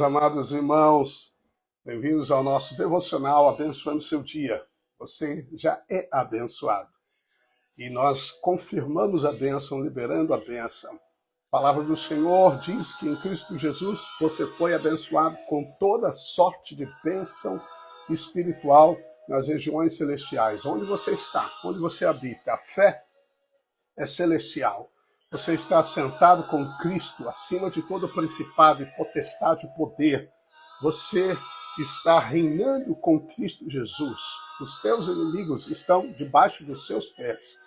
Amados irmãos, bem-vindos ao nosso devocional Abençoando Seu Dia. Você já é abençoado. E nós confirmamos a bênção, liberando a bênção. A palavra do Senhor diz que em Cristo Jesus você foi abençoado com toda sorte de bênção espiritual nas regiões celestiais. Onde você está, onde você habita, a fé é celestial. Você está sentado com Cristo acima de todo principado e potestade e poder. Você está reinando com Cristo Jesus. Os teus inimigos estão debaixo dos seus pés.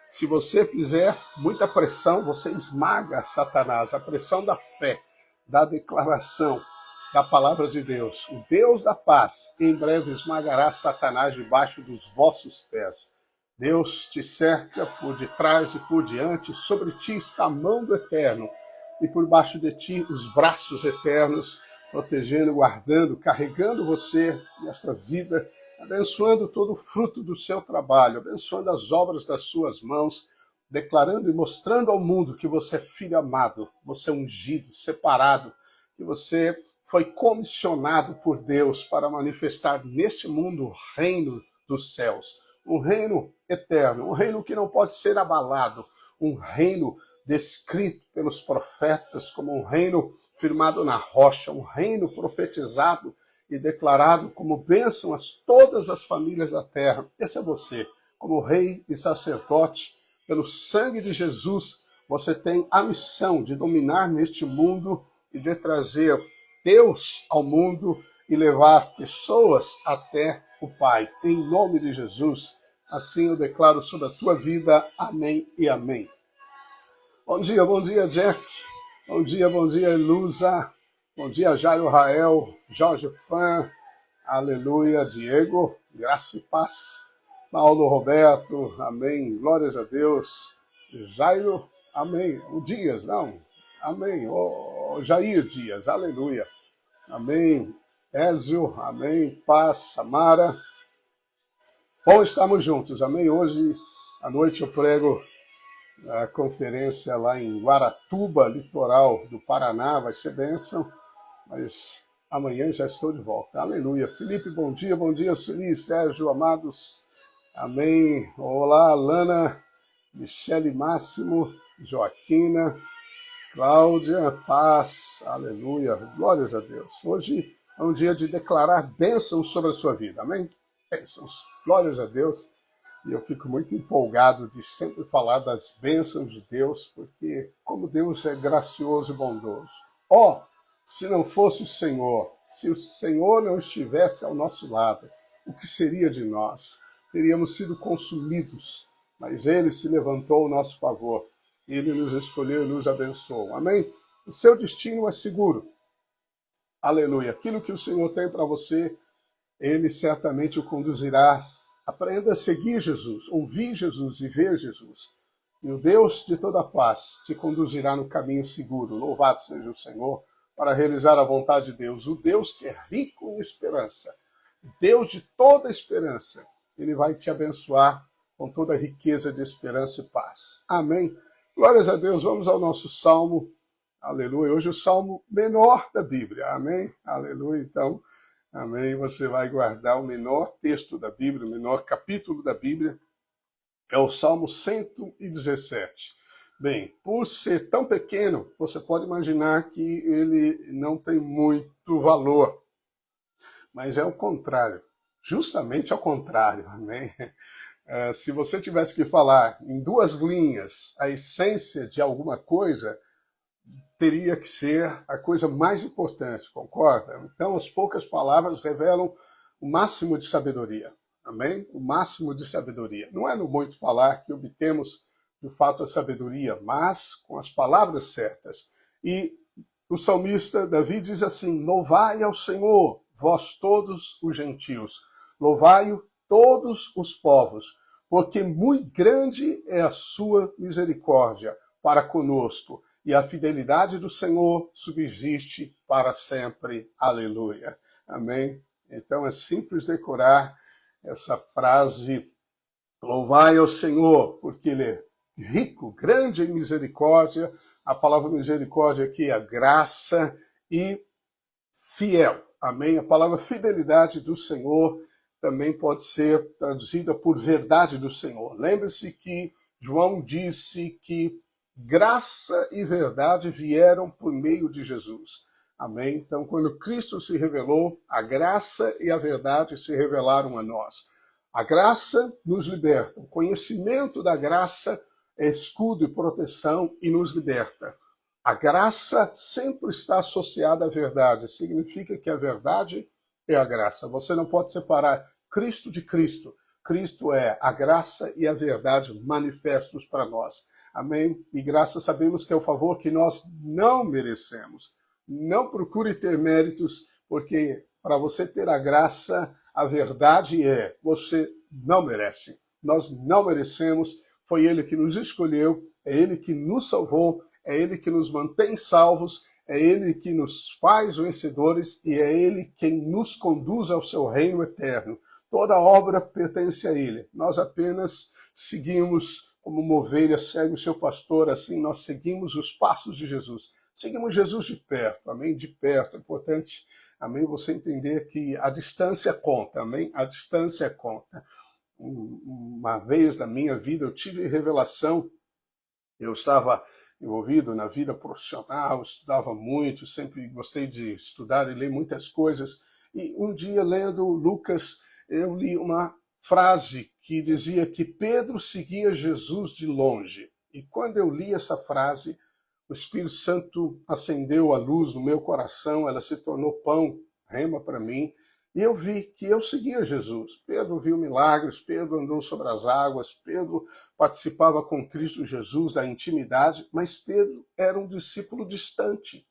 Se você fizer muita pressão, você esmaga Satanás. A pressão da fé, da declaração da palavra de Deus. O Deus da paz em breve esmagará Satanás debaixo dos vossos pés. Deus te cerca por detrás e por diante, sobre ti está a mão do Eterno, e por baixo de ti os braços eternos, protegendo, guardando, carregando você nesta vida, abençoando todo o fruto do seu trabalho, abençoando as obras das suas mãos, declarando e mostrando ao mundo que você é filho amado, você é ungido, separado, que você foi comissionado por Deus para manifestar neste mundo o reino dos céus. Um reino eterno, um reino que não pode ser abalado, um reino descrito pelos profetas como um reino firmado na rocha, um reino profetizado e declarado como bênção a todas as famílias da terra. Esse é você, como rei e sacerdote, pelo sangue de Jesus, você tem a missão de dominar neste mundo e de trazer Deus ao mundo e levar pessoas até o Pai. Em nome de Jesus, assim eu declaro sobre a tua vida. Amém e amém. Bom dia, Jack. Bom dia, Elusa. Bom dia, Jairo Rael, Jorge Fã. Aleluia, Diego. Graça e paz. Paulo Roberto. Amém. Glórias a Deus. Jairo. Amém. O Dias, não. Amém. O Jair Dias. Aleluia. Amém. Ézio, amém. Paz, Samara. Bom, estamos juntos, amém. Hoje à noite eu prego a conferência lá em Guaratuba, litoral do Paraná. Vai ser bênção, mas amanhã já estou de volta. Aleluia. Felipe, bom dia, Sueli, Sérgio, amados. Amém. Olá, Lana, Michele Máximo, Joaquina, Cláudia, paz, aleluia. Glórias a Deus. Hoje é um dia de declarar bênçãos sobre a sua vida, amém? Bênçãos, glórias a Deus. E eu fico muito empolgado de sempre falar das bênçãos de Deus, porque como Deus é gracioso e bondoso. Se não fosse o Senhor, se o Senhor não estivesse ao nosso lado, o que seria de nós? Teríamos sido consumidos, mas Ele se levantou ao nosso favor. Ele nos escolheu e nos abençoou. Amém? O seu destino é seguro. Aleluia. Aquilo que o Senhor tem para você, Ele certamente o conduzirá. Aprenda a seguir Jesus, ouvir Jesus e ver Jesus. E o Deus de toda paz te conduzirá no caminho seguro. Louvado seja o Senhor para realizar a vontade de Deus. O Deus que é rico em esperança. Deus de toda esperança. Ele vai te abençoar com toda a riqueza de esperança e paz. Amém? Glórias a Deus. Vamos ao nosso salmo. Aleluia. Hoje o salmo menor da Bíblia. Amém? Aleluia. Então, amém. Você vai guardar o menor texto da Bíblia, o menor capítulo da Bíblia. É o Salmo 117. Bem, por ser tão pequeno, você pode imaginar que ele não tem muito valor. Mas é o contrário. Justamente ao contrário. Amém? Se você tivesse que falar em duas linhas a essência de alguma coisa, teria que ser a coisa mais importante, concorda? Então, as poucas palavras revelam o máximo de sabedoria, amém? O máximo de sabedoria. Não é no muito falar que obtemos, de fato, a sabedoria, mas com as palavras certas. E o salmista Davi diz assim: louvai ao Senhor, vós todos os gentios, louvai-o todos os povos, porque muito grande é a sua misericórdia para conosco, e a fidelidade do Senhor subsiste para sempre. Aleluia. Amém? Então é simples decorar essa frase: louvai ao Senhor, porque Ele é rico, grande em misericórdia. A palavra misericórdia aqui é a graça, e fiel. Amém? A palavra fidelidade do Senhor também pode ser traduzida por verdade do Senhor. Lembre-se que João disse que graça e verdade vieram por meio de Jesus. Amém? Então, quando Cristo se revelou, a graça e a verdade se revelaram a nós. A graça nos liberta. O conhecimento da graça é escudo e proteção e nos liberta. A graça sempre está associada à verdade. Significa que a verdade é a graça. Você não pode separar Cristo de Cristo. Cristo é a graça e a verdade manifestos para nós. Amém? E graça sabemos que é o favor que nós não merecemos. Não procure ter méritos, porque para você ter a graça, a verdade você não merece. Nós não merecemos, foi Ele que nos escolheu, é Ele que nos salvou, é Ele que nos mantém salvos, é Ele que nos faz vencedores e é Ele quem nos conduz ao seu reino eterno. Toda obra pertence a Ele. Nós apenas seguimos como uma ovelha segue o seu pastor, assim nós seguimos os passos de Jesus. Seguimos Jesus de perto, amém? De perto. É importante, amém, você entender que a distância conta, amém? A distância conta. Uma vez na minha vida eu tive revelação, eu estava envolvido na vida profissional, estudava muito, sempre gostei de estudar e ler muitas coisas. E um dia, lendo Lucas, eu li uma frase que dizia que Pedro seguia Jesus de longe. E quando eu li essa frase, o Espírito Santo acendeu a luz no meu coração, ela se tornou pão, rema para mim, e eu vi que eu seguia Jesus. Pedro viu milagres, Pedro andou sobre as águas, Pedro participava com Cristo Jesus da intimidade, mas Pedro era um discípulo distante.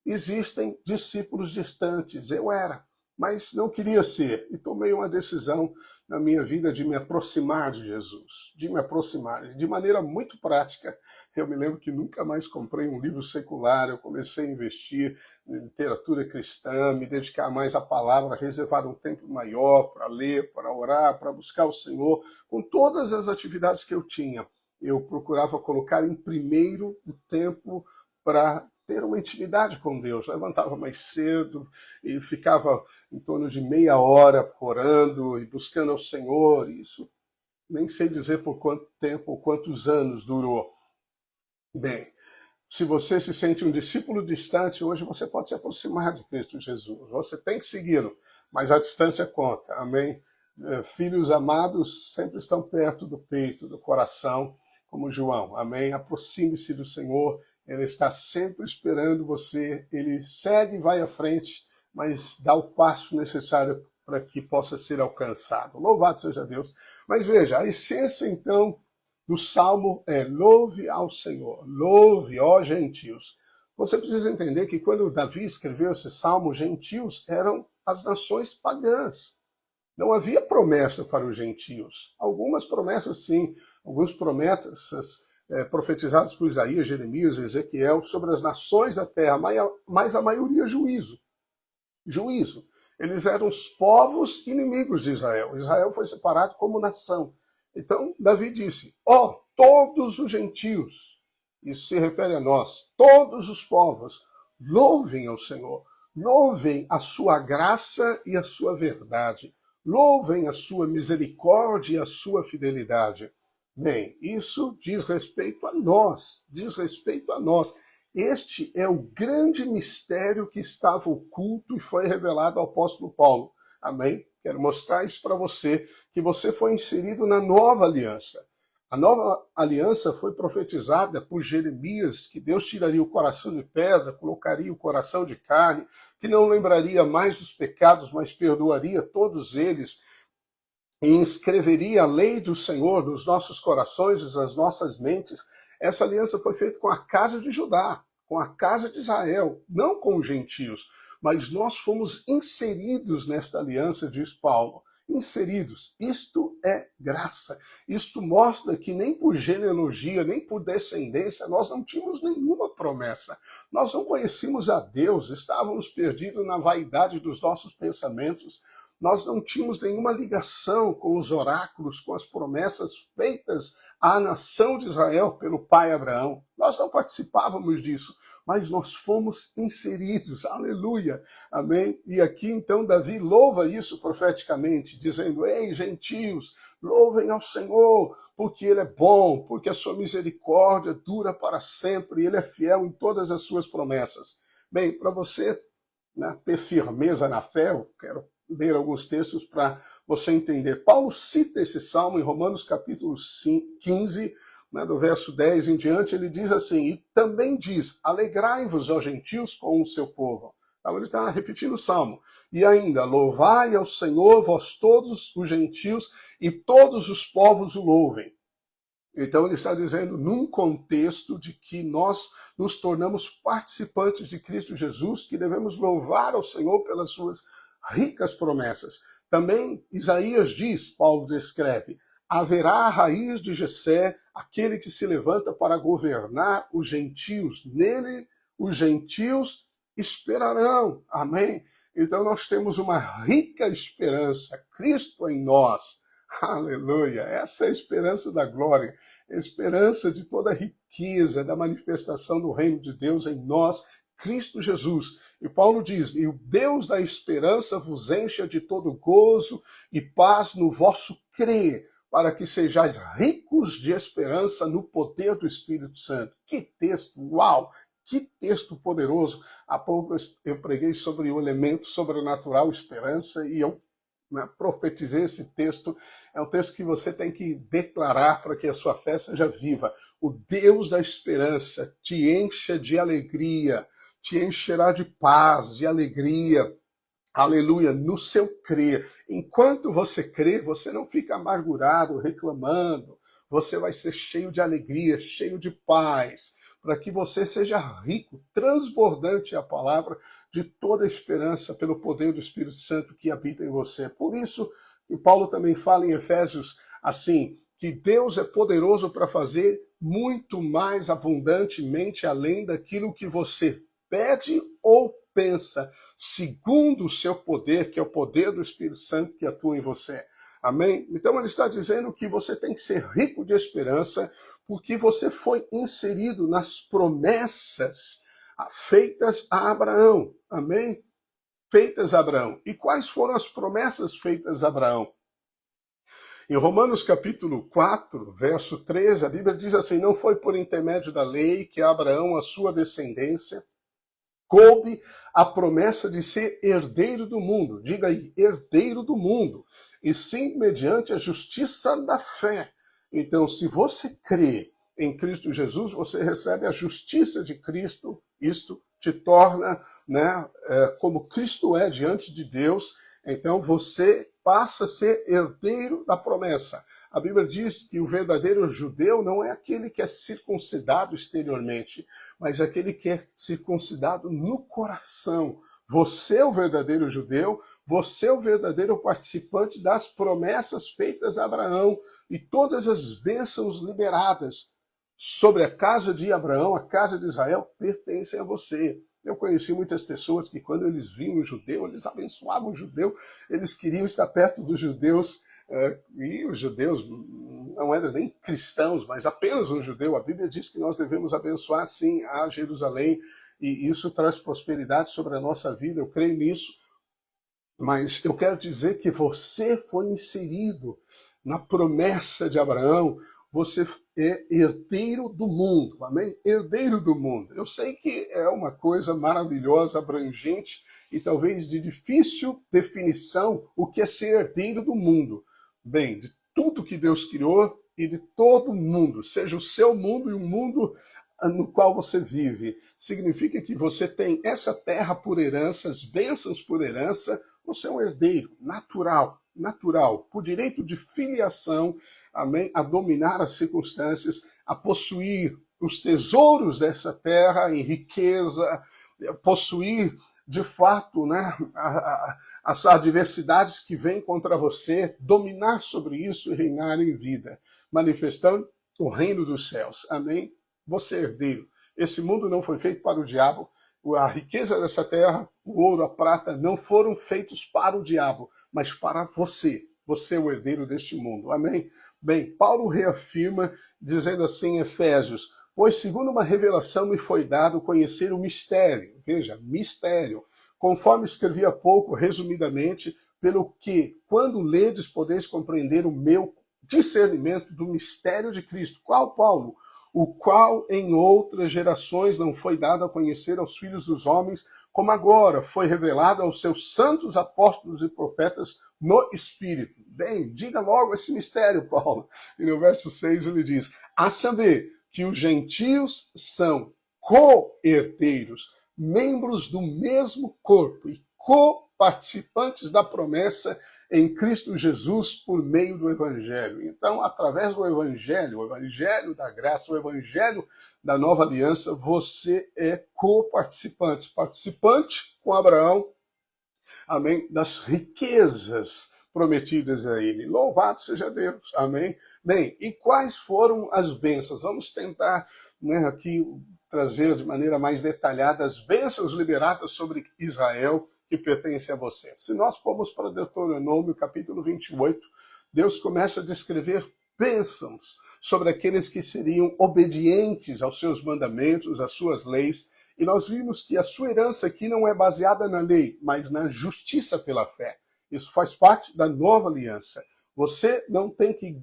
Existem discípulos distantes, eu era, mas não queria ser. E tomei uma decisão na minha vida de me aproximar de Jesus, de me aproximar, de maneira muito prática. Eu me lembro que nunca mais comprei um livro secular, eu comecei a investir em literatura cristã, me dedicar mais à palavra, reservar um tempo maior para ler, para orar, para buscar o Senhor. Com todas as atividades que eu tinha, eu procurava colocar em primeiro o tempo para ter uma intimidade com Deus. Levantava mais cedo e ficava em torno de meia hora orando e buscando ao Senhor. Isso nem sei dizer por quanto tempo ou quantos anos durou. Bem, se você se sente um discípulo distante, hoje você pode se aproximar de Cristo Jesus. Você tem que segui-lo, mas a distância conta. Amém? Filhos amados sempre estão perto do peito, do coração, como João. Amém? Aproxime-se do Senhor. Ele está sempre esperando você. Ele segue e vai à frente, mas dá o passo necessário para que possa ser alcançado. Louvado seja Deus. Mas veja, a essência, então, do Salmo é louve ao Senhor, louve, ó gentios. Você precisa entender que quando Davi escreveu esse Salmo, gentios eram as nações pagãs. Não havia promessa para os gentios. Algumas promessas sim, algumas promessas profetizadas por Isaías, Jeremias, Ezequiel sobre as nações da terra, mas a maioria juízo. Juízo. Eles eram os povos inimigos de Israel. Israel foi separado como nação. Então, Davi disse, todos os gentios, isso se refere a nós, todos os povos, louvem ao Senhor, louvem a sua graça e a sua verdade, louvem a sua misericórdia e a sua fidelidade. Bem, isso diz respeito a nós, Este é o grande mistério que estava oculto e foi revelado ao apóstolo Paulo. Amém? Quero mostrar isso para você, que você foi inserido na nova aliança. A nova aliança foi profetizada por Jeremias, que Deus tiraria o coração de pedra, colocaria o coração de carne, que não lembraria mais dos pecados, mas perdoaria todos eles, e inscreveria a lei do Senhor nos nossos corações e nas nossas mentes. Essa aliança foi feita com a casa de Judá, com a casa de Israel, não com os gentios. Mas nós fomos inseridos nesta aliança, diz Paulo. Inseridos. Isto é graça. Isto mostra que nem por genealogia, nem por descendência, nós não tínhamos nenhuma promessa. Nós não conhecíamos a Deus, estávamos perdidos na vaidade dos nossos pensamentos. Nós não tínhamos nenhuma ligação com os oráculos, com as promessas feitas à nação de Israel pelo pai Abraão. Nós não participávamos disso. mas nós fomos inseridos, aleluia, amém? E aqui então Davi louva isso profeticamente, dizendo, ei, gentios, louvem ao Senhor, porque Ele é bom, porque a sua misericórdia dura para sempre, e Ele é fiel em todas as suas promessas. Bem, para você, né, ter firmeza na fé, eu quero ler alguns textos para você entender. Paulo cita esse salmo em Romanos capítulo 15, né, do verso 10 em diante, ele diz assim, e também diz, alegrai-vos, ó gentios, com o seu povo. Então ele está repetindo o salmo. E ainda, louvai ao Senhor, vós todos os gentios, e todos os povos o louvem. Então ele está dizendo num contexto de que nós nos tornamos participantes de Cristo Jesus, que devemos louvar ao Senhor pelas suas ricas promessas. Também Isaías diz, Paulo descreve, haverá a raiz de Jessé, aquele que se levanta para governar os gentios. Nele os gentios esperarão. Amém? Então nós temos uma rica esperança, Cristo em nós. Aleluia! Essa é a esperança da glória, a esperança de toda a riqueza da manifestação do reino de Deus em nós, Cristo Jesus. E Paulo diz, e o Deus da esperança vos encha de todo gozo e paz no vosso crer, para que sejais ricos de esperança no poder do Espírito Santo. Que texto, uau! Que texto poderoso! Há pouco eu preguei sobre o elemento sobrenatural esperança e eu profetizei esse texto. É um texto que você tem que declarar para que a sua fé seja viva. O Deus da esperança te encha de alegria, te encherá de paz, de alegria, aleluia, no seu crer. Enquanto você crê, você não fica amargurado, reclamando, você vai ser cheio de alegria, cheio de paz, para que você seja rico, transbordante a palavra de toda a esperança pelo poder do Espírito Santo que habita em você. Por isso, e Paulo também fala em Efésios assim, que Deus é poderoso para fazer muito mais abundantemente além daquilo que você pede ou pensa, segundo o seu poder, que é o poder do Espírito Santo que atua em você. Amém? Então ele está dizendo que você tem que ser rico de esperança, porque você foi inserido nas promessas feitas a Abraão. Amém? Feitas a Abraão. E quais foram as promessas feitas a Abraão? Em Romanos capítulo 4, verso 13, a Bíblia diz assim, não foi por intermédio da lei que Abraão, a sua descendência, coube a promessa de ser herdeiro do mundo. Diga aí, herdeiro do mundo. E sim, mediante a justiça da fé. Então, se você crê em Cristo Jesus, você recebe a justiça de Cristo. Isto te torna, né, como Cristo é diante de Deus. Então, você passa a ser herdeiro da promessa. A Bíblia diz que o verdadeiro judeu não é aquele que é circuncidado exteriormente, mas aquele que é circuncidado no coração. Você é o verdadeiro judeu, você é o verdadeiro participante das promessas feitas a Abraão e todas as bênçãos liberadas sobre a casa de Abraão, a casa de Israel, pertencem a você. Eu conheci muitas pessoas que quando eles viam o judeu, eles abençoavam o judeu, eles queriam estar perto dos judeus, e os judeus não eram nem cristãos, mas apenas um judeu. A Bíblia diz que nós devemos abençoar, sim, a Jerusalém, e isso traz prosperidade sobre a nossa vida, eu creio nisso. Mas eu quero dizer que você foi inserido na promessa de Abraão, você é herdeiro do mundo, amém? Herdeiro do mundo. Eu sei que é uma coisa maravilhosa, abrangente e talvez de difícil definição o que é ser herdeiro do mundo. Bem, de tudo que Deus criou e de todo mundo, seja o seu mundo e o mundo no qual você vive. Significa que você tem essa terra por herança, as bênçãos por herança, você é um herdeiro natural, por direito de filiação, amém, a dominar as circunstâncias, a possuir os tesouros dessa terra em riqueza, possuir de fato, né, as adversidades que vêm contra você, dominar sobre isso e reinar em vida, manifestando o reino dos céus. Amém? Você é herdeiro. Esse mundo não foi feito para o diabo. A riqueza dessa terra, o ouro, a prata, não foram feitos para o diabo, mas para você. Você é o herdeiro deste mundo. Amém? Bem, Paulo reafirma, dizendo assim em Efésios, Pois, segundo uma revelação, me foi dado conhecer o mistério. Veja, mistério. Conforme escrevi há pouco, resumidamente, pelo que, quando ledes, podeis compreender o meu discernimento do mistério de Cristo. Qual, Paulo? O qual em outras gerações não foi dado a conhecer aos filhos dos homens, como agora foi revelado aos seus santos apóstolos e profetas no Espírito. Bem, diga logo esse mistério, Paulo. E no verso 6 ele diz, a saber que os gentios são co-herdeiros, membros do mesmo corpo e co-participantes da promessa em Cristo Jesus por meio do Evangelho. Então, através do Evangelho, o Evangelho da graça, o Evangelho da nova aliança, você é co-participante. Participante com Abraão, amém, das riquezas prometidas a ele. Louvado seja Deus, amém. Bem, e quais foram as bênçãos? Vamos tentar, aqui trazer de maneira mais detalhada as bênçãos liberadas sobre Israel que pertencem a você. Se nós formos para Deuteronômio, capítulo 28, Deus começa a descrever bênçãos sobre aqueles que seriam obedientes aos seus mandamentos, às suas leis, e nós vimos que a sua herança aqui não é baseada na lei, mas na justiça pela fé. Isso faz parte da nova aliança. Você não tem que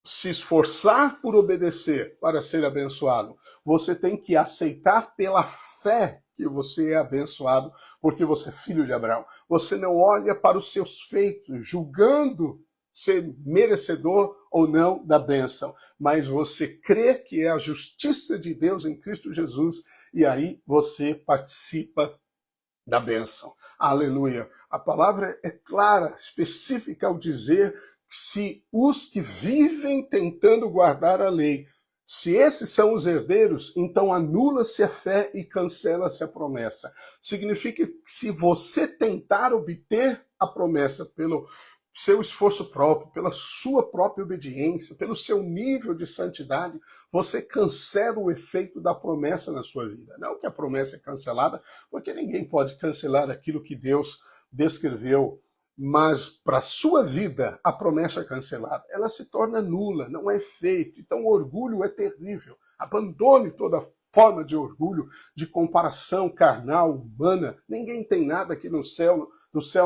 se esforçar por obedecer para ser abençoado. Você tem que aceitar pela fé que você é abençoado, porque você é filho de Abraão. Você não olha para os seus feitos, julgando ser merecedor ou não da bênção, mas você crê que é a justiça de Deus em Cristo Jesus, e aí você participa da bênção. Aleluia. A palavra é clara, específica ao dizer que se os que vivem tentando guardar a lei, se esses são os herdeiros, então anula-se a fé e cancela-se a promessa. Significa que se você tentar obter a promessa pelo seu esforço próprio, pela sua própria obediência, pelo seu nível de santidade, você cancela o efeito da promessa na sua vida. Não que a promessa é cancelada, porque ninguém pode cancelar aquilo que Deus descreveu, mas para a sua vida a promessa é cancelada. Ela se torna nula, não é efeito. Então o orgulho é terrível. Abandone toda forma de orgulho, de comparação carnal, humana. Ninguém tem nada que no céu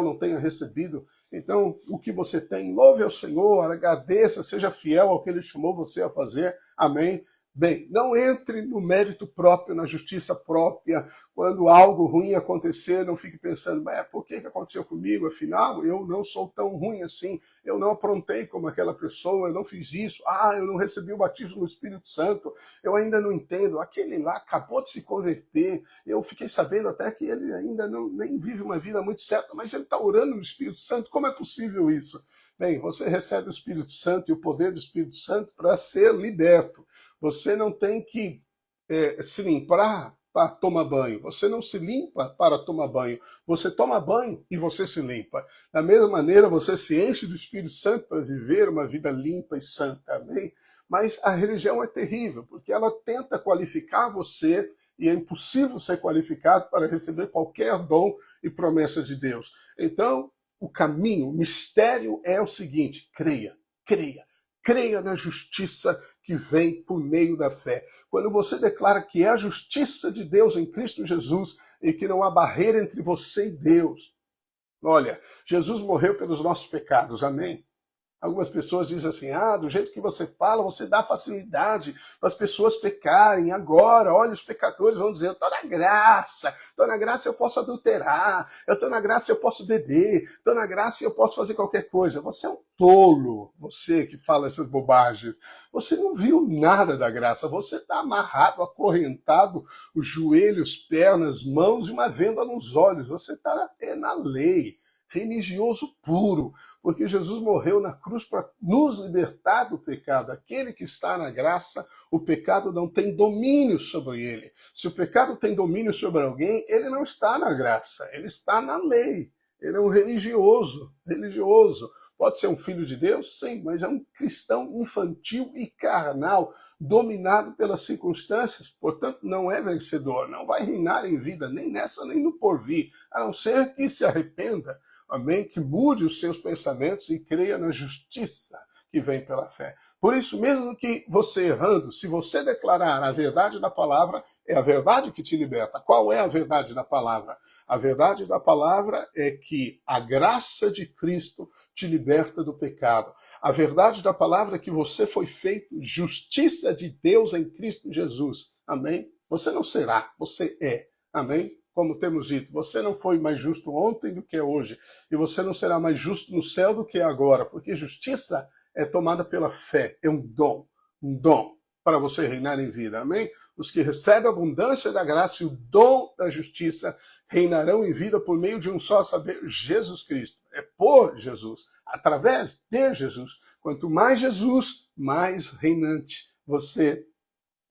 não tenha recebido. Então, o que você tem, louve ao Senhor, agradeça, seja fiel ao que Ele chamou você a fazer. Amém? Bem, não entre no mérito próprio, na justiça própria. Quando algo ruim acontecer, não fique pensando, por que aconteceu comigo? Afinal, eu não sou tão ruim assim. Eu não aprontei como aquela pessoa, eu não fiz isso. Eu não recebi o batismo no Espírito Santo. Eu ainda não entendo. Aquele lá acabou de se converter. Eu fiquei sabendo até que ele ainda nem vive uma vida muito certa, mas ele está orando no Espírito Santo. Como é possível isso? Bem, você recebe o Espírito Santo e o poder do Espírito Santo para ser liberto. Você não tem que se limpar para tomar banho. Você não se limpa para tomar banho. Você toma banho e você se limpa. Da mesma maneira, você se enche do Espírito Santo para viver uma vida limpa e santa. Amém? Mas a religião é terrível, porque ela tenta qualificar você e é impossível ser qualificado para receber qualquer dom e promessa de Deus. Então, o caminho, o mistério é o seguinte: creia, creia. Creia na justiça que vem por meio da fé. Quando você declara que é a justiça de Deus em Cristo Jesus e que não há barreira entre você e Deus. Olha, Jesus morreu pelos nossos pecados, amém? Algumas pessoas dizem assim, do jeito que você fala, você dá facilidade para as pessoas pecarem. Agora, olha, os pecadores vão dizer, eu estou na graça eu posso adulterar, eu estou na graça eu posso beber, estou na graça eu posso fazer qualquer coisa. Você é um tolo, você que fala essas bobagens. Você não viu nada da graça, você está amarrado, acorrentado, os joelhos, pernas, mãos e uma venda nos olhos. Você está na lei. Religioso puro, porque Jesus morreu na cruz para nos libertar do pecado. Aquele que está na graça, o pecado não tem domínio sobre ele. Se o pecado tem domínio sobre alguém, ele não está na graça, ele está na lei. Ele é um religioso. Pode ser um filho de Deus? Sim, mas é um cristão infantil e carnal, dominado pelas circunstâncias, portanto não é vencedor, não vai reinar em vida, nem nessa nem no porvir, a não ser que se arrependa, amém? Que mude os seus pensamentos e creia na justiça que vem pela fé. Por isso, mesmo que você errando, se você declarar a verdade da palavra, é a verdade que te liberta. Qual é a verdade da palavra? A verdade da palavra é que a graça de Cristo te liberta do pecado. A verdade da palavra é que você foi feito justiça de Deus em Cristo Jesus. Amém? Você não será, você é. Amém? Como temos dito, você não foi mais justo ontem do que é hoje. E você não será mais justo no céu do que é agora. Porque justiça é tomada pela fé. É um dom para você reinar em vida. Amém? Os que recebem a abundância da graça e o dom da justiça reinarão em vida por meio de um só saber, Jesus Cristo. É por Jesus, através de Jesus. Quanto mais Jesus, mais reinante você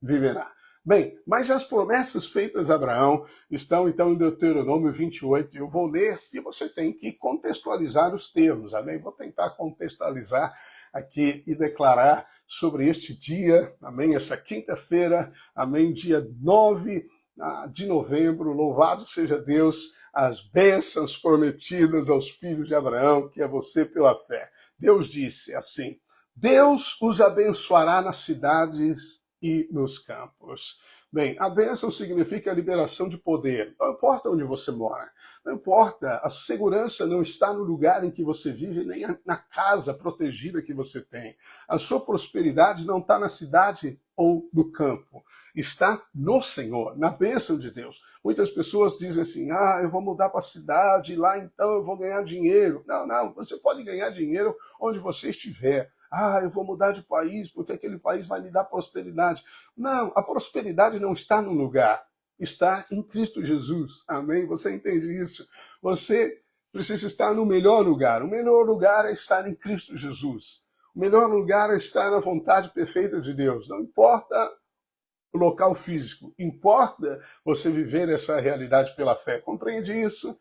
viverá. Bem, mas as promessas feitas a Abraão estão então em Deuteronômio 28. Eu vou ler e você tem que contextualizar os termos, amém? Vou tentar contextualizar aqui e declarar sobre este dia, amém? Essa quinta-feira, amém? Dia 9 de novembro, louvado seja Deus, as bênçãos prometidas aos filhos de Abraão, que é você pela fé. Deus disse assim: Deus os abençoará nas cidades e nos campos. Bem, a bênção significa a liberação de poder. Não importa onde você mora, não importa, a segurança não está no lugar em que você vive, nem na casa protegida que você tem. A sua prosperidade não está na cidade ou no campo. Está no Senhor, na bênção de Deus. Muitas pessoas dizem assim, eu vou mudar para a cidade, lá então eu vou ganhar dinheiro. Não, você pode ganhar dinheiro onde você estiver. Eu vou mudar de país porque aquele país vai me dar prosperidade. Não, a prosperidade não está no lugar, está em Cristo Jesus. Amém? Você entende isso? Você precisa estar no melhor lugar. O melhor lugar é estar em Cristo Jesus. O melhor lugar é estar na vontade perfeita de Deus. Não importa o local físico, importa você viver essa realidade pela fé. Compreende isso?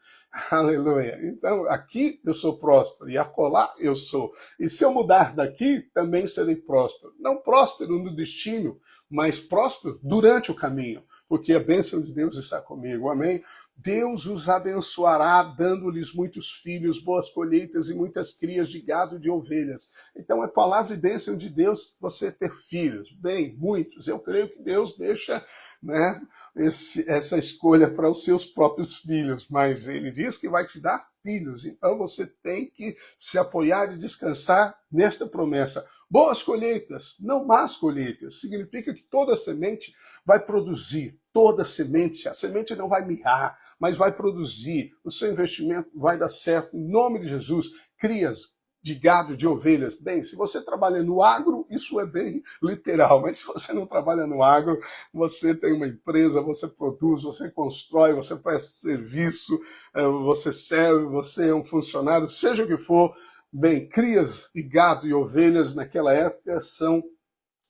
Aleluia. Então, aqui eu sou próspero e acolá eu sou. E se eu mudar daqui, também serei próspero. Não próspero no destino, mas próspero durante o caminho, porque a bênção de Deus está comigo. Amém? Deus os abençoará, dando-lhes muitos filhos, boas colheitas e muitas crias de gado e de ovelhas. Então, é palavra e bênção de Deus você ter filhos. Bem, muitos. Eu creio que Deus deixa, essa escolha para os seus próprios filhos, mas ele diz que vai te dar filhos. Então, você tem que se apoiar e descansar nesta promessa. Boas colheitas, não más colheitas. Significa que toda semente vai produzir. Toda semente, a semente não vai mirrar, mas vai produzir. O seu investimento vai dar certo. Em nome de Jesus, crias de gado, de ovelhas. Bem, se você trabalha no agro, isso é bem literal, mas se você não trabalha no agro, você tem uma empresa, você produz, você constrói, você presta serviço, você serve, você é um funcionário, seja o que for. Bem, crias de gado e ovelhas naquela época são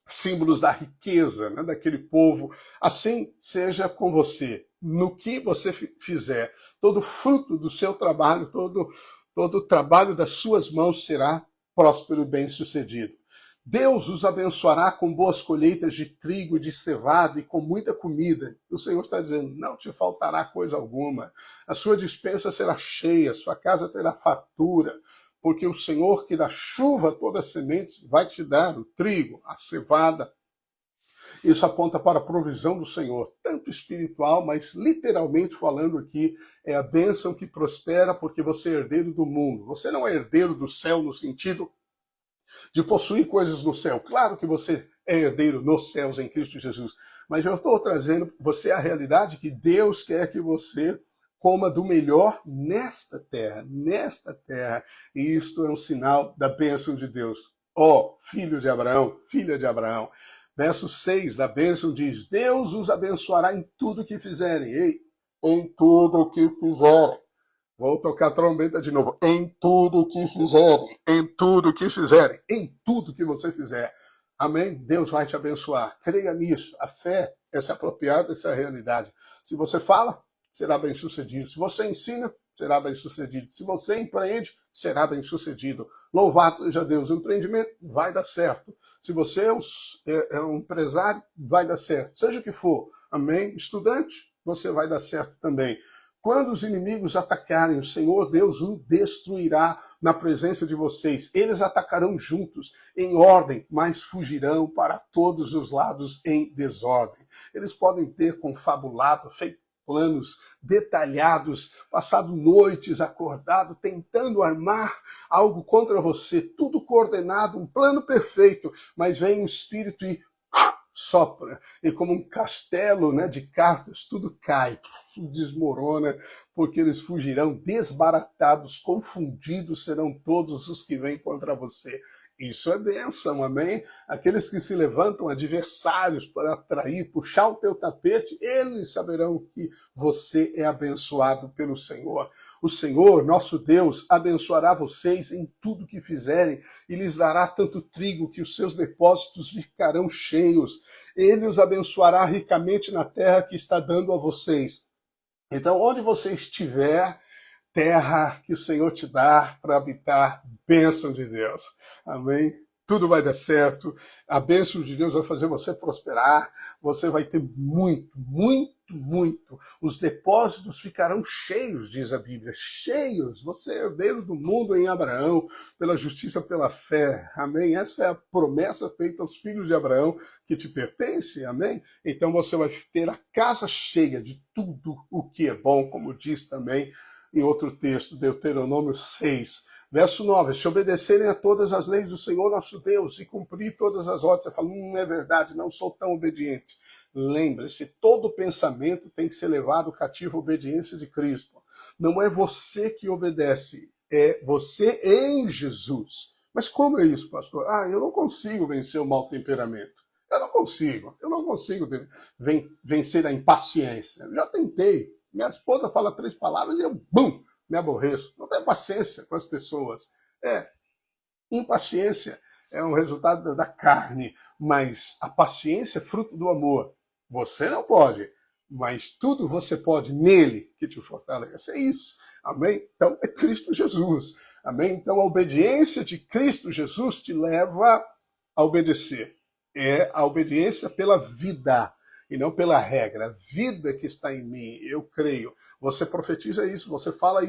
símbolos da riqueza, daquele povo. Assim seja com você. No que você fizer, todo fruto do seu trabalho, todo o trabalho das suas mãos será próspero e bem-sucedido. Deus os abençoará com boas colheitas de trigo e de cevada e com muita comida. O Senhor está dizendo, não te faltará coisa alguma. A sua despensa será cheia, sua casa terá fartura, porque o Senhor que dá chuva a toda semente vai te dar o trigo, a cevada. Isso aponta para a provisão do Senhor, tanto espiritual, mas literalmente falando aqui, é a bênção que prospera porque você é herdeiro do mundo. Você não é herdeiro do céu no sentido de possuir coisas no céu. Claro que você é herdeiro nos céus em Cristo Jesus, mas eu estou trazendo você a realidade que Deus quer que você coma do melhor nesta terra, e isto é um sinal da bênção de Deus. Filho de Abraão, filha de Abraão. Verso 6 da bênção diz, Deus os abençoará em tudo que fizerem. Em tudo o que fizerem. Vou tocar a trombeta de novo. Em tudo que fizerem, em tudo que fizerem, em tudo que você fizer. Amém? Deus vai te abençoar. Creia nisso. A fé é se apropriar dessa realidade. Se você fala, será bem sucedido. Se você ensina, será bem sucedido. Se você empreende, será bem sucedido. Louvado seja Deus. O empreendimento vai dar certo. Se você é um empresário, vai dar certo. Seja o que for. Amém? Estudante, você vai dar certo também. Quando os inimigos atacarem, o Senhor Deus o destruirá na presença de vocês. Eles atacarão juntos, em ordem, mas fugirão para todos os lados em desordem. Eles podem ter confabulado, feito planos detalhados, passado noites acordado, tentando armar algo contra você, tudo coordenado, um plano perfeito, mas vem um espírito e sopra, e como um castelo, né, de cartas, tudo cai, tudo desmorona, porque eles fugirão desbaratados, confundidos serão todos os que vêm contra você. Isso é bênção, amém? Aqueles que se levantam adversários para atrair, puxar o teu tapete, eles saberão que você é abençoado pelo Senhor. O Senhor, nosso Deus, abençoará vocês em tudo que fizerem e lhes dará tanto trigo que os seus depósitos ficarão cheios. Ele os abençoará ricamente na terra que está dando a vocês. Então, onde você estiver, terra que o Senhor te dá para habitar, bênção de Deus. Amém? Tudo vai dar certo, a bênção de Deus vai fazer você prosperar, você vai ter muito, muito, muito. Os depósitos ficarão cheios, diz a Bíblia, cheios. Você é herdeiro do mundo em Abraão, pela justiça, pela fé. Amém? Essa é a promessa feita aos filhos de Abraão, que te pertence. Amém? Então você vai ter a casa cheia de tudo o que é bom, como diz também em outro texto, Deuteronômio 6, verso 9, se obedecerem a todas as leis do Senhor nosso Deus e cumprir todas as ordens, você fala, é verdade, não sou tão obediente. Lembre-se, todo pensamento tem que ser levado cativo à obediência de Cristo. Não é você que obedece, é você em Jesus. Mas como é isso, pastor? Eu não consigo vencer o mau temperamento. Eu não consigo vencer a impaciência. Eu já tentei. Minha esposa fala 3 palavras e eu, me aborreço. Não tenho paciência com as pessoas. Impaciência é um resultado da carne, mas a paciência é fruto do amor. Você não pode, mas tudo você pode nele que te fortalece. É isso. Amém? Então, é Cristo Jesus. Amém? Então, a obediência de Cristo Jesus te leva a obedecer. É a obediência pela vida e não pela regra. A vida que está em mim, eu creio. Você profetiza isso, você fala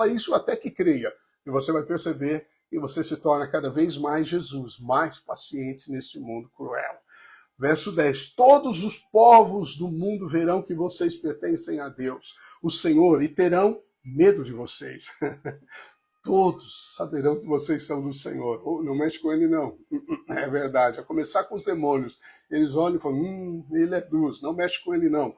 isso até que creia. E você vai perceber que você se torna cada vez mais Jesus, mais paciente neste mundo cruel. Verso 10, todos os povos do mundo verão que vocês pertencem a Deus, o Senhor, e terão medo de vocês. Todos saberão que vocês são do Senhor. Não mexe com ele, não. É verdade. A começar com os demônios. Eles olham e falam, ele é luz, não mexe com ele, não.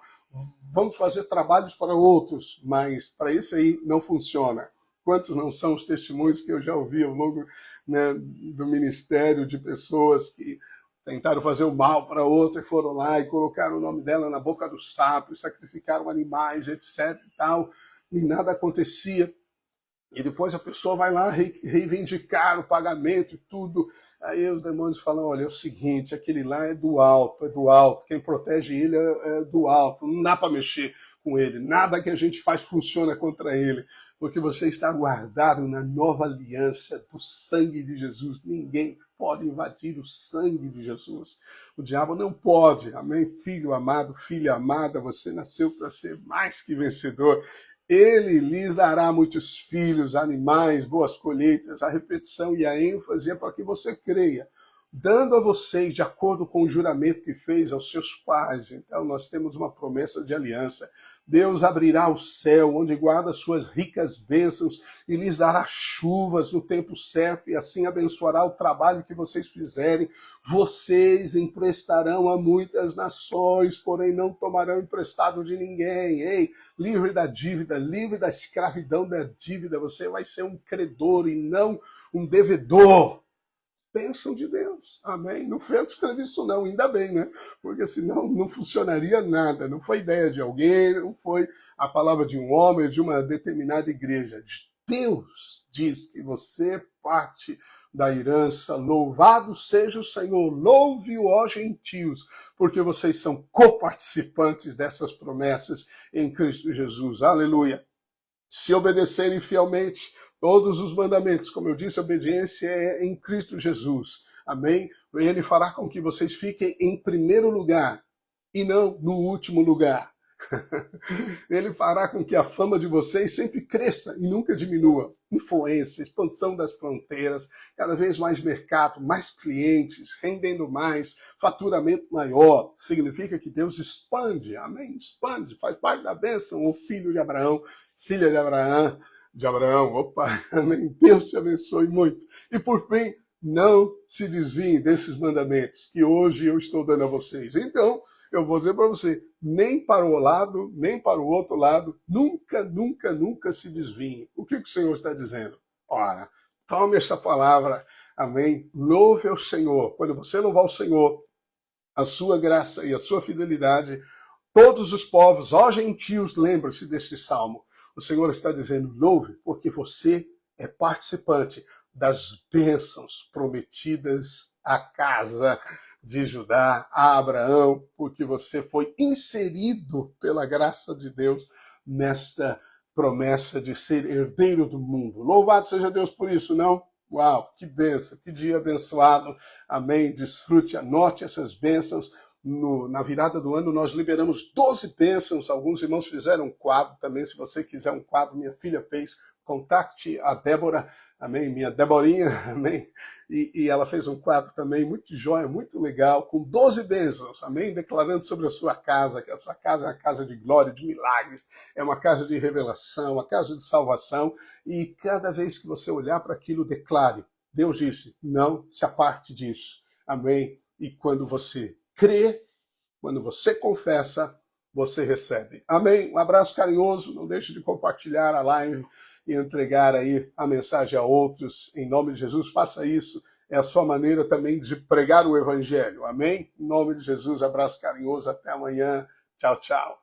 Vamos fazer trabalhos para outros, mas para esse aí não funciona. Quantos não são os testemunhos que eu já ouvi ao longo, né, do ministério de pessoas que tentaram fazer o mal para outra e foram lá e colocaram o nome dela na boca do sapo, e sacrificaram animais, etc. e tal, e nada acontecia. E depois a pessoa vai lá reivindicar o pagamento e tudo. Aí os demônios falam, olha, é o seguinte, aquele lá é do alto. Quem protege ele é do alto. Não dá para mexer com ele. Nada que a gente faz funciona contra ele. Porque você está guardado na nova aliança do sangue de Jesus. Ninguém pode invadir o sangue de Jesus. O diabo não pode. Amém? Filho amado, filha amada, você nasceu para ser mais que vencedor. Ele lhes dará muitos filhos, animais, boas colheitas. A repetição e a ênfase é para que você creia, dando a vocês de acordo com o juramento que fez aos seus pais. Então nós temos uma promessa de aliança. Deus abrirá o céu, onde guarda suas ricas bênçãos, e lhes dará chuvas no tempo certo, e assim abençoará o trabalho que vocês fizerem. Vocês emprestarão a muitas nações, porém não tomarão emprestado de ninguém. Ei, livre da dívida, livre da escravidão da dívida. Você vai ser um credor e não um devedor. Bênção de Deus, amém? Não foi eu que escrevi isso não, ainda bem, né? Porque senão não funcionaria nada, não foi ideia de alguém, não foi a palavra de um homem, de uma determinada igreja. Deus diz que você é parte da herança, louvado seja o Senhor, louve-o, ó gentios, porque vocês são coparticipantes dessas promessas em Cristo Jesus, aleluia. Se obedecerem fielmente todos os mandamentos, como eu disse, a obediência é em Cristo Jesus. Amém? Ele fará com que vocês fiquem em primeiro lugar e não no último lugar. Ele fará com que a fama de vocês sempre cresça e nunca diminua. Influência, expansão das fronteiras, cada vez mais mercado, mais clientes, rendendo mais, faturamento maior. Significa que Deus expande, amém? Expande, faz parte da bênção. O filho de Abraão, filha de Abraão, opa, amém? Deus te abençoe muito. E por fim, não se desviem desses mandamentos que hoje eu estou dando a vocês. Então, eu vou dizer para você, nem para o lado, nem para o outro lado, nunca, nunca, nunca se desviem. O que o Senhor está dizendo? Ora, tome essa palavra, amém? Louve ao Senhor. Quando você louvar o Senhor, a sua graça e a sua fidelidade, todos os povos, ó gentios, lembre-se deste salmo. O Senhor está dizendo, louve, porque você é participante das bênçãos prometidas à casa de Judá, a Abraão, porque você foi inserido pela graça de Deus nesta promessa de ser herdeiro do mundo. Louvado seja Deus por isso, não? Uau, que bênção, que dia abençoado. Amém. Desfrute, anote essas bênçãos. Na virada do ano, nós liberamos 12 bênçãos. Alguns irmãos fizeram um quadro também. Se você quiser um quadro, minha filha fez. Contacte a Débora, amém? Minha Deborinha, amém? E ela fez um quadro também muito jóia, muito legal, com 12 bênçãos, amém? Declarando sobre a sua casa, que a sua casa é uma casa de glória, de milagres, é uma casa de revelação, uma casa de salvação. E cada vez que você olhar para aquilo, declare. Deus disse, não se aparte disso, amém? E quando você crê, quando você confessa, você recebe. Amém? Um abraço carinhoso, não deixe de compartilhar a live e entregar aí a mensagem a outros. Em nome de Jesus, faça isso. É a sua maneira também de pregar o evangelho. Amém? Em nome de Jesus, abraço carinhoso. Até amanhã. Tchau, tchau.